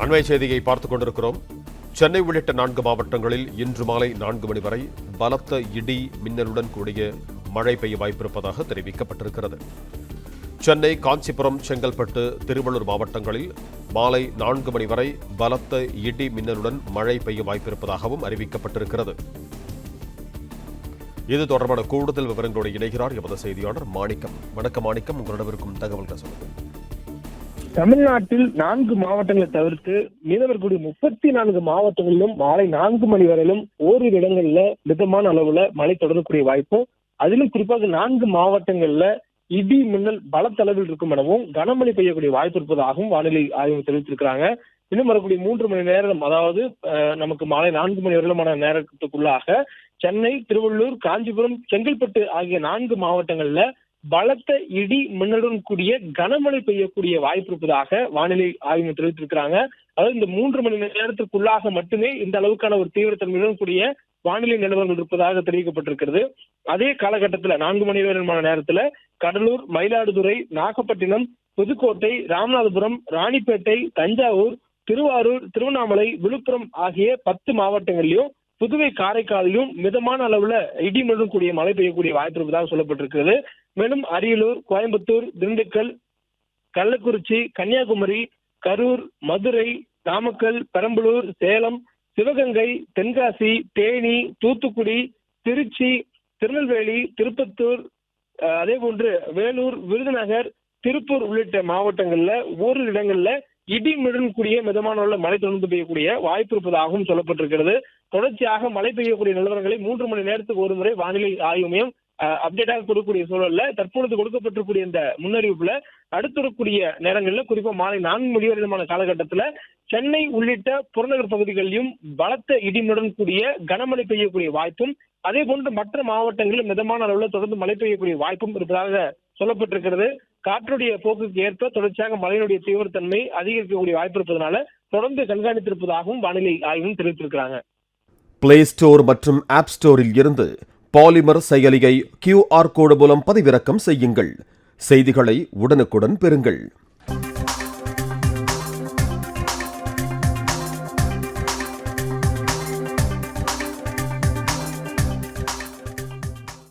அண்மை செய்தியை பார்த்துக் கொண்டிருக்கிறோம். சென்னை உள்ளிட்ட 4 மாவட்டங்களில் இன்று மாலை 4 மணி வரை பலத்த இடி மின்னலுடன் கூடிய மழை பெய்ய வாய்ப்பிருப்பதாக தெரிவிக்கப்பட்டிருக்கிறது. சென்னை, காஞ்சிபுரம், செங்கல்பட்டு, திருவள்ளூர் மாவட்டங்களில் மாலை 4 மணி வரை பலத்த இடி மின்னலுடன் மழை பெய்ய வாய்ப்பிருப்பதாகவும் அறிவிக்கப்பட்டிருக்கிறது. இது தொடர்பான கூடுதல் விவரங்களோடு இணைகிறார் எமது செய்தியாளர் மாணிக்கம். வணக்கம் மாணிக்கம், உங்களிடம் இருக்கும் தகவல்கள் சொல்லுங்கள். தமிழ்நாட்டில் 4 மாவட்டங்களை தவிர்த்து மீதவர்களுடைய 34 மாவட்டங்களிலும் மாலை 4 மணி வரையிலும் ஓரிரு இடங்கள்ல மிதமான அளவுல மழை தொடரக்கூடிய வாய்ப்பும், அதிலும் குறிப்பாக 4 மாவட்டங்கள்ல இடி மின்னல் பலத்த அளவில் இருக்கும் எனவும் கனமழை பெய்யக்கூடிய வாய்ப்பு இருப்பதாகவும் வானிலை ஆய்வு தெரிவித்திருக்கிறாங்க. இன்னும் வரக்கூடிய 3 மணி நேரம், அதாவது நமக்கு மாலை 4 மணி வரையிலுமான நேரத்துக்குள்ளாக சென்னை, திருவள்ளூர், காஞ்சிபுரம், செங்கல்பட்டு ஆகிய 4 மாவட்டங்கள்ல பலத்த இடி மின்னலுடன் கூடிய கனமழை பெய்யக்கூடிய வாய்ப்பு இருப்பதாக வானிலை ஆய்வு தெரிவித்திருக்கிறாங்க. அதாவது இந்த 3 மணி நேரத்திற்குள்ளாக மட்டுமே இந்த அளவுக்கான ஒரு தீவிரத்தன்மையுடன் கூடிய வானிலை நிலவரங்கள் இருப்பதாக தெரிவிக்கப்பட்டிருக்கிறது. அதே காலகட்டத்தில் 4 மணி வரையிலான நேரத்துல கடலூர், மயிலாடுதுறை, நாகப்பட்டினம், புதுக்கோட்டை, ராமநாதபுரம், ராணிப்பேட்டை, தஞ்சாவூர், திருவாரூர், திருவண்ணாமலை, விழுப்புரம் ஆகிய 10 மாவட்டங்களிலும், புதுவை, காரைக்காலிலும் மிதமான அளவுல இடி மின்னலுடன் கூடிய மழை பெய்யக்கூடிய வாய்ப்பு இருப்பதாக சொல்லப்பட்டிருக்கிறது. மேலும் அரியலூர், கோயம்புத்தூர், திண்டுக்கல், கள்ளக்குறிச்சி, கன்னியாகுமரி, கரூர், மதுரை, நாமக்கல், பெரம்பலூர், சேலம், சிவகங்கை, தென்காசி, தேனி, தூத்துக்குடி, திருச்சி, திருநெல்வேலி, திருப்பத்தூர், அதே போன்று வேலூர், விருதுநகர், திருப்பூர் உள்ளிட்ட மாவட்டங்கள்ல ஓரிரு இடங்கள்ல இடி மின்னலுடன் கூடிய மிதமான அளவுல மழை தொடர்ந்து பெய்யக்கூடிய வாய்ப்பு இருப்பதாகவும் சொல்லப்பட்டிருக்கிறது. தொடர்ச்சியாக மழை பெய்யக்கூடிய நிலவரங்களை 3 மணி நேரத்துக்கு ஒரு முறை வானிலை ஆய்வு மையம் அப்டேட்டாக கொடுக்கக்கூடிய சூழல்ல தற்பொழுது கொடுக்கப்பட்டிருக்கூடிய இந்த முன்னறிவிப்புல அடுத்து வரக்கூடிய நேரங்கள்ல, குறிப்பா மாலை 4 மணி வரையிலான காலகட்டத்துல சென்னை உள்ளிட்ட புறநகர் பகுதிகளிலும் பலத்த இடிமுடன் கூடிய கனமழை பெய்யக்கூடிய வாய்ப்பும், அதே போன்று மற்ற மாவட்டங்களில் மிதமான அளவில் தொடர்ந்து மழை பெய்யக்கூடிய வாய்ப்பும் இருப்பதாக சொல்லப்பட்டிருக்கிறது. காற்றுடைய போக்குக்கு ஏற்ப தொடர்ச்சியாக மழையினுடைய தீவிரத்தன்மை அதிகரிக்கக்கூடிய வாய்ப்பு இருப்பதனால தொடர்ந்து கண்காணித்திருப்பதாகவும் வானிலை ஆய்வும் தெரிவித்திருக்கிறாங்க. பிளே ஸ்டோர் மற்றும் ஆப் ஸ்டோரில் இருந்து பாலிமர் செயலியை QR கோடு மூலம் பதிவிறக்கம் செய்யுங்கள். செய்திகளை உடனுக்குடன் பெறுங்கள்.